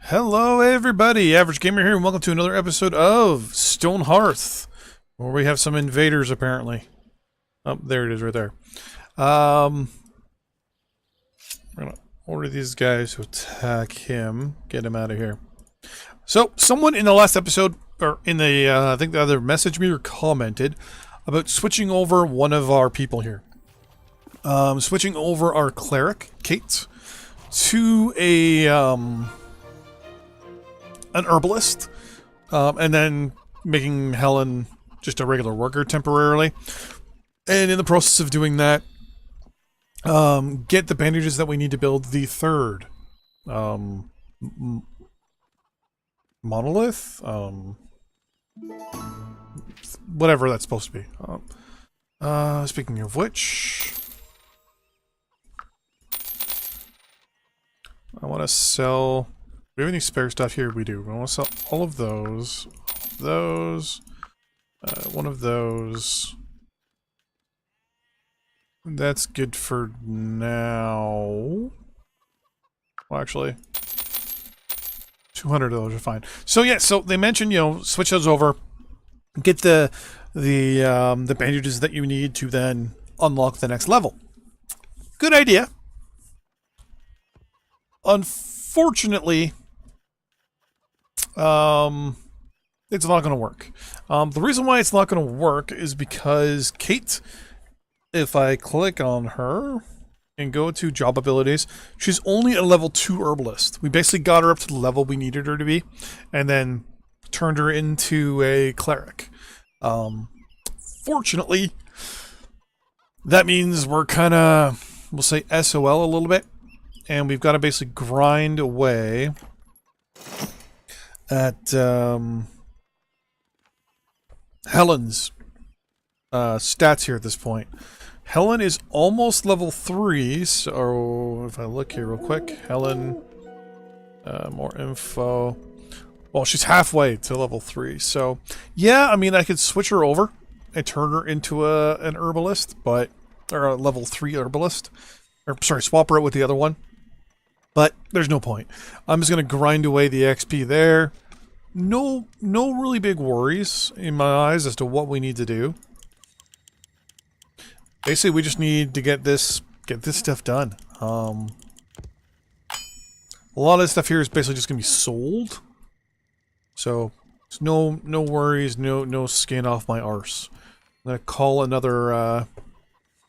Hello everybody, Average Gamer here, and welcome to another episode of Stonehearth, where we have some invaders apparently. Oh, there it is right there. We're gonna order these guys to attack him, get him out of here. So, someone in the last episode, or in the, I think the other message meter commented about switching over one of our people here. Switching over our cleric, Kate, to an herbalist, and then making Helen just a regular worker temporarily. And in the process of doing that, get the bandages that we need to build the third monolith, whatever that's supposed to be. Speaking of which, I want to sell. Do we have any spare stuff here? We do. We want to sell all of those, one of those. That's good for now. Well, actually, $200 are fine. So yeah, so they mentioned, you know, switch those over, get the bandages that you need to then unlock the next level. Good idea. Unfortunately, it's not going to work. The reason why it's not going to work is because Kate, if I click on her and go to job abilities, she's only a level 2 herbalist. We basically got her up to the level we needed her to be, and then turned her into a cleric. Fortunately, that means we're kind of, we'll say SOL a little bit, and we've got to basically grind away at Helen's stats here at this point. Helen is almost level 3, so if I look here real quick, Helen, more info. Well, she's halfway to level 3, so yeah, I mean, I could switch her over and turn her into an herbalist, or a level 3 herbalist. Or, sorry, swap her out with the other one. But there's no point. I'm just going to grind away the XP there. No really big worries in my eyes as to what we need to do. Basically, we just need to get this stuff done. A lot of this stuff here is basically just going to be sold. So, no worries, no skin off my arse. I'm going to call another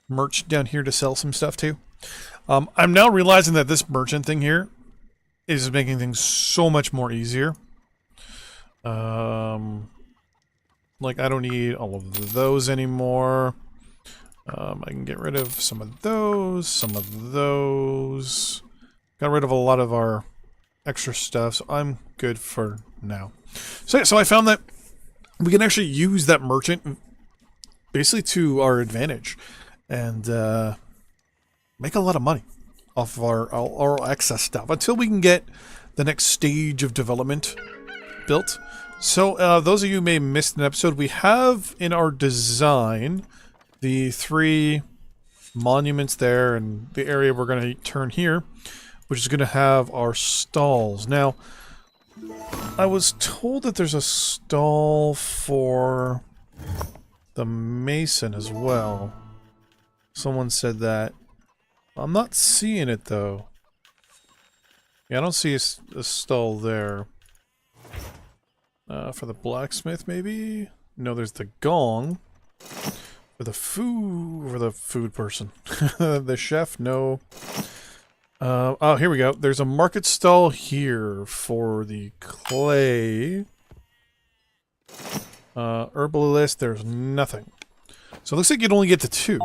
merchant down here to sell some stuff to. I'm now realizing that this merchant thing here is making things so much more easier. Like, I don't need all of those anymore. I can get rid of some of those, Got rid of a lot of our extra stuff, so I'm good for now. So I found that we can actually use that merchant basically to our advantage, and make a lot of money off of our excess stuff until we can get the next stage of development built. So those of you who may have missed an episode, we have in our design the 3 monuments there and the area we're going to turn here, which is going to have our stalls. Now, I was told that there's a stall for the mason as well. Someone said that. I'm not seeing it though. Yeah, I don't see a stall there. For the blacksmith, maybe? No, there's the gong. For the food person. The chef, no. Oh, here we go. There's a market stall here for the clay. Herbalist, there's nothing. So it looks like you'd only get to 2.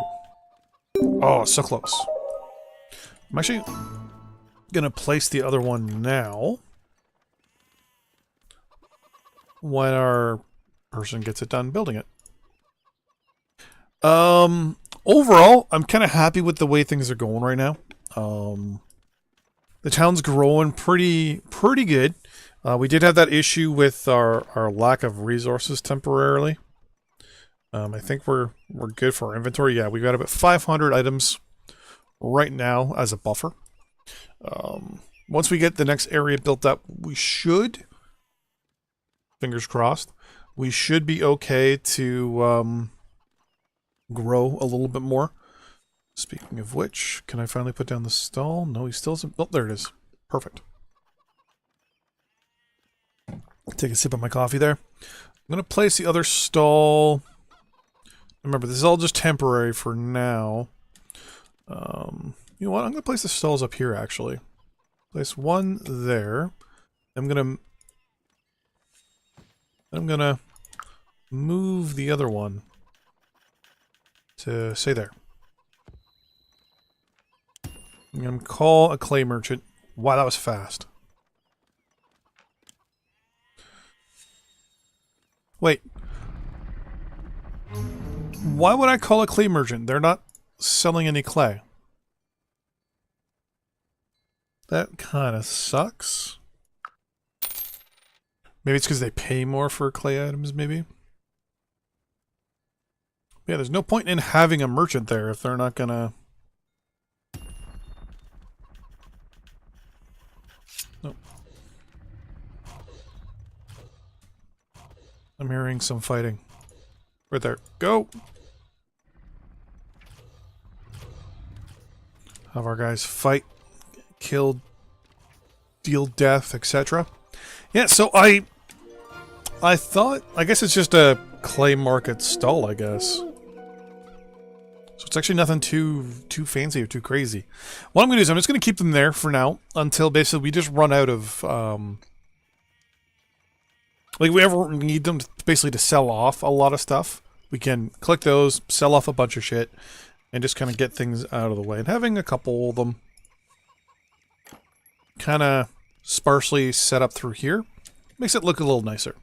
Oh, so close. I'm actually gonna place the other one now. When our person gets it done building it. Overall, I'm kind of happy with the way things are going right now. The town's growing pretty good. We did have that issue with our lack of resources temporarily. I think we're good for our inventory. Yeah, we've got about 500 items right now as a buffer. once we get the next area built up, we should, fingers crossed, we should be okay to grow a little bit more. Speaking of which, can I finally put down the stall? No, he still hasn't. Oh, there it is. Perfect. Take a sip of my coffee there. I'm going to place the other stall. Remember, this is all just temporary for now. You know what? I'm going to place the stalls up here, actually. Place one there. I'm going to move the other one to, say, there. I'm going to call a clay merchant. Wow, that was fast. Wait. Why would I call a clay merchant? They're not selling any clay. That kind of sucks. Maybe it's because they pay more for clay items, maybe? Yeah, there's no point in having a merchant there if they're not gonna... Nope. I'm hearing some fighting. Right there. Go! Have our guys fight, kill, deal death, etc. Yeah, so I thought, I guess it's just a clay market stall, I guess. So it's actually nothing too fancy or too crazy. What I'm going to do is I'm just going to keep them there for now until basically we just run out of, like we ever need them to, basically to sell off a lot of stuff. We can click those, sell off a bunch of shit, and just kind of get things out of the way. And having a couple of them kind of sparsely set up through here makes it look a little nicer.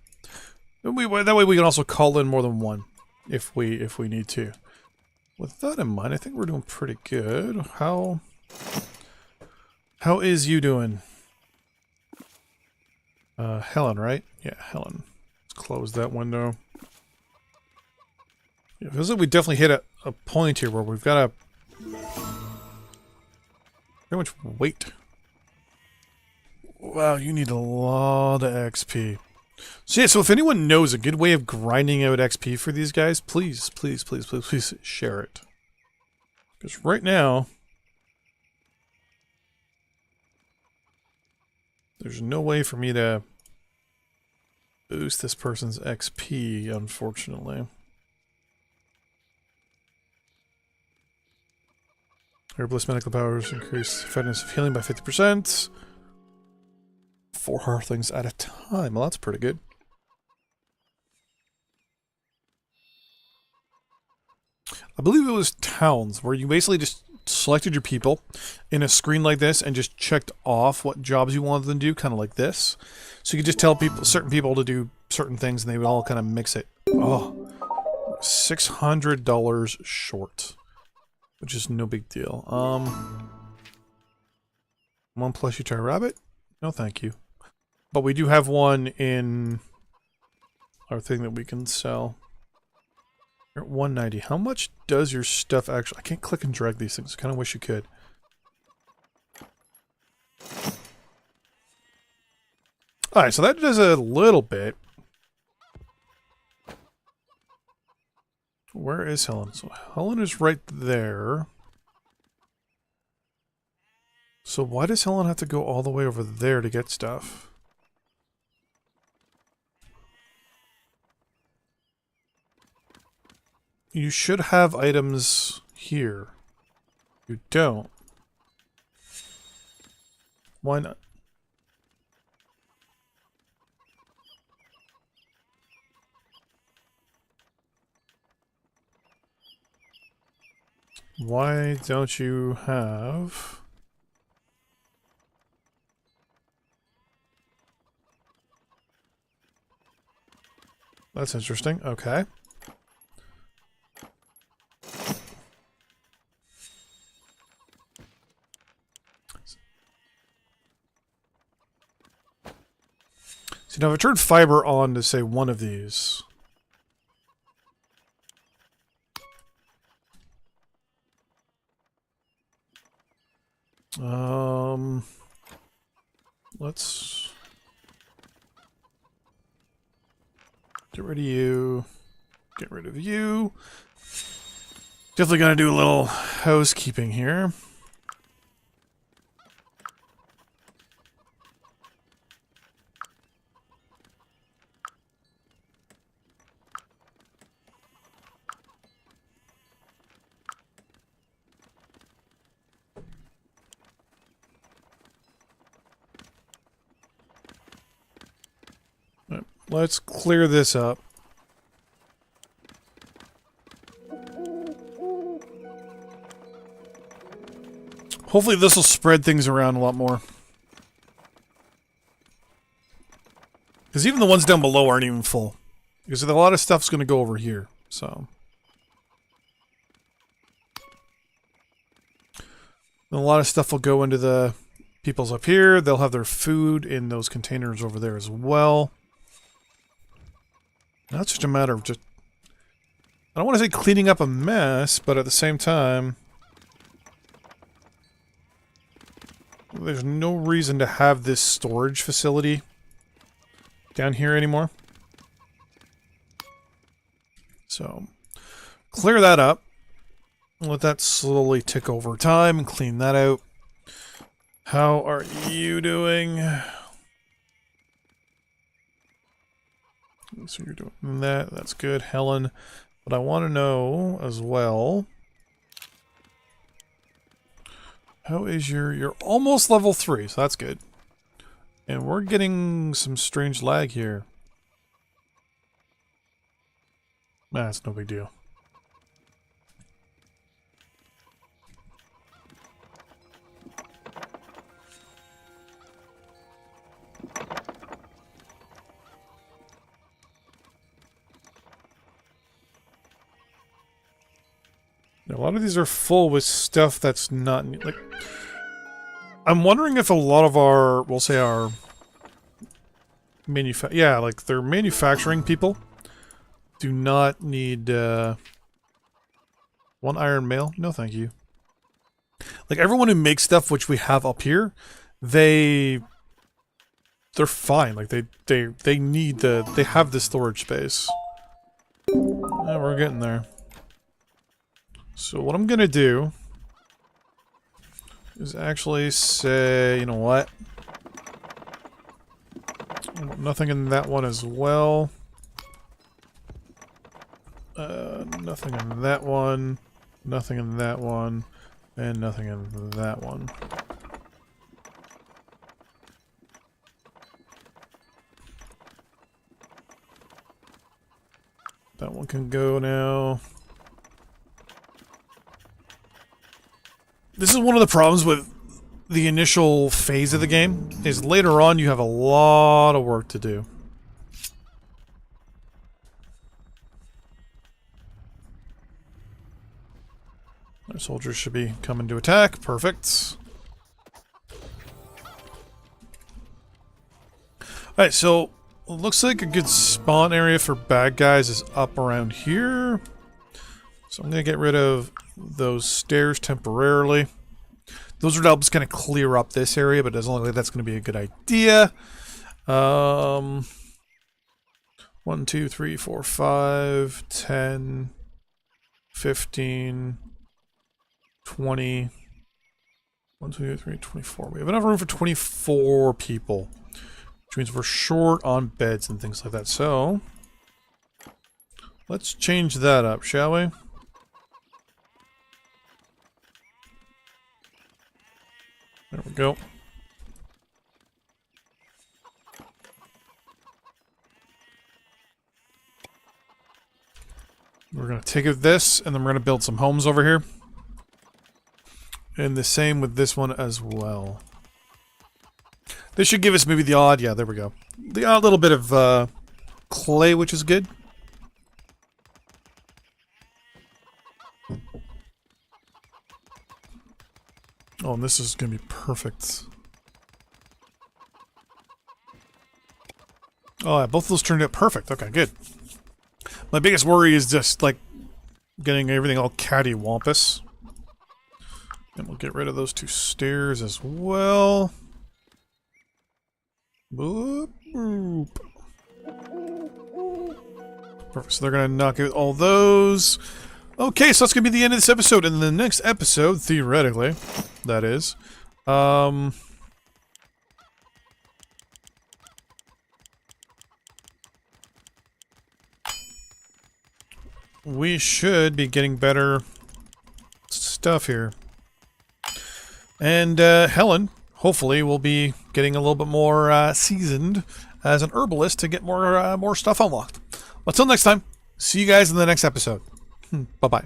That way we can also call in more than one if we need to. With that in mind, I think we're doing pretty good. How is you doing? Helen, right? Yeah, Helen. Let's close that window. Yeah, it feels like we definitely hit a point here where we've got to pretty much wait. Wow, you need a lot of XP. So yeah, so if anyone knows a good way of grinding out XP for these guys, please, please, please, please, please share it. Because right now, there's no way for me to boost this person's XP, unfortunately. Herbalist medical powers increase effectiveness of healing by 50%. 4 hearthlings at a time. Well, that's pretty good. I believe it was towns, where you basically just selected your people in a screen like this and just checked off what jobs you wanted them to do, kind of like this. So you could just tell people, certain people to do certain things, and they would all kind of mix it. Oh, $600 short, which is no big deal. 1 plushie toy rabbit? No, thank you. But we do have one in our thing that we can sell. You're at 190. How much does your stuff actually... I can't click and drag these things. I kind of wish you could. Alright, so that does a little bit. Where is Helen? So Helen is right there. So why does Helen have to go all the way over there to get stuff? You should have items here. You don't. Why not? Why don't you have... That's interesting. Okay. So now if I turn fiber on to say one of these. let's get rid of you. Get rid of you. Definitely gotta do a little housekeeping here. Let's clear this up. Hopefully this will spread things around a lot more. Because even the ones down below aren't even full. Because a lot of stuff's going to go over here, so. And a lot of stuff will go into the people's up here. They'll have their food in those containers over there as well. Now it's just a matter of just... I don't want to say cleaning up a mess, but at the same time... there's no reason to have this storage facility down here anymore. So, clear that up. Let that slowly tick over time and clean that out. How are you doing? So you're doing that. That's good, Helen. But I want to know as well... how is you're almost level 3, so that's good. And we're getting some strange lag here. That's no big deal. A lot of these are full with stuff that's not... like, I'm wondering if a lot of our... we'll say our... yeah, like, their manufacturing people do not need... one iron mail? No, thank you. Like, everyone who makes stuff, which we have up here, they're fine. Like, they need the... they have the storage space. Yeah, we're getting there. So what I'm gonna do is actually say, you know what? Nothing in that one as well. Nothing in that one. Nothing in that one. And nothing in that one. That one can go now. This is one of the problems with the initial phase of the game, is later on you have a lot of work to do. Our soldiers should be coming to attack. Perfect. Alright, so it looks like a good spawn area for bad guys is up around here. So I'm going to get rid of those stairs temporarily. Those would help us kind of clear up this area, but it doesn't look like that's going to be a good idea. 1, 2, 3, 4, 5, 10, 15, 20. 1, 2, 3, 24. We have enough room for 24 people. Which means we're short on beds and things like that. So, let's change that up, shall we? There we go. We're going to take this, and then we're going to build some homes over here. And the same with this one as well. This should give us maybe the odd... yeah, there we go. The odd little bit of clay, which is good. Oh, and this is going to be perfect. Oh, yeah, both of those turned out perfect. Okay, good. My biggest worry is just, like, getting everything all cattywampus. And we'll get rid of those 2 stairs as well. Boop, boop. Perfect. So they're going to knock out all those. Okay, so that's going to be the end of this episode. And the next episode, theoretically, that is, we should be getting better stuff here. And Helen, hopefully, will be getting a little bit more seasoned as an herbalist to get more stuff unlocked. Until next time, see you guys in the next episode. Bye-bye.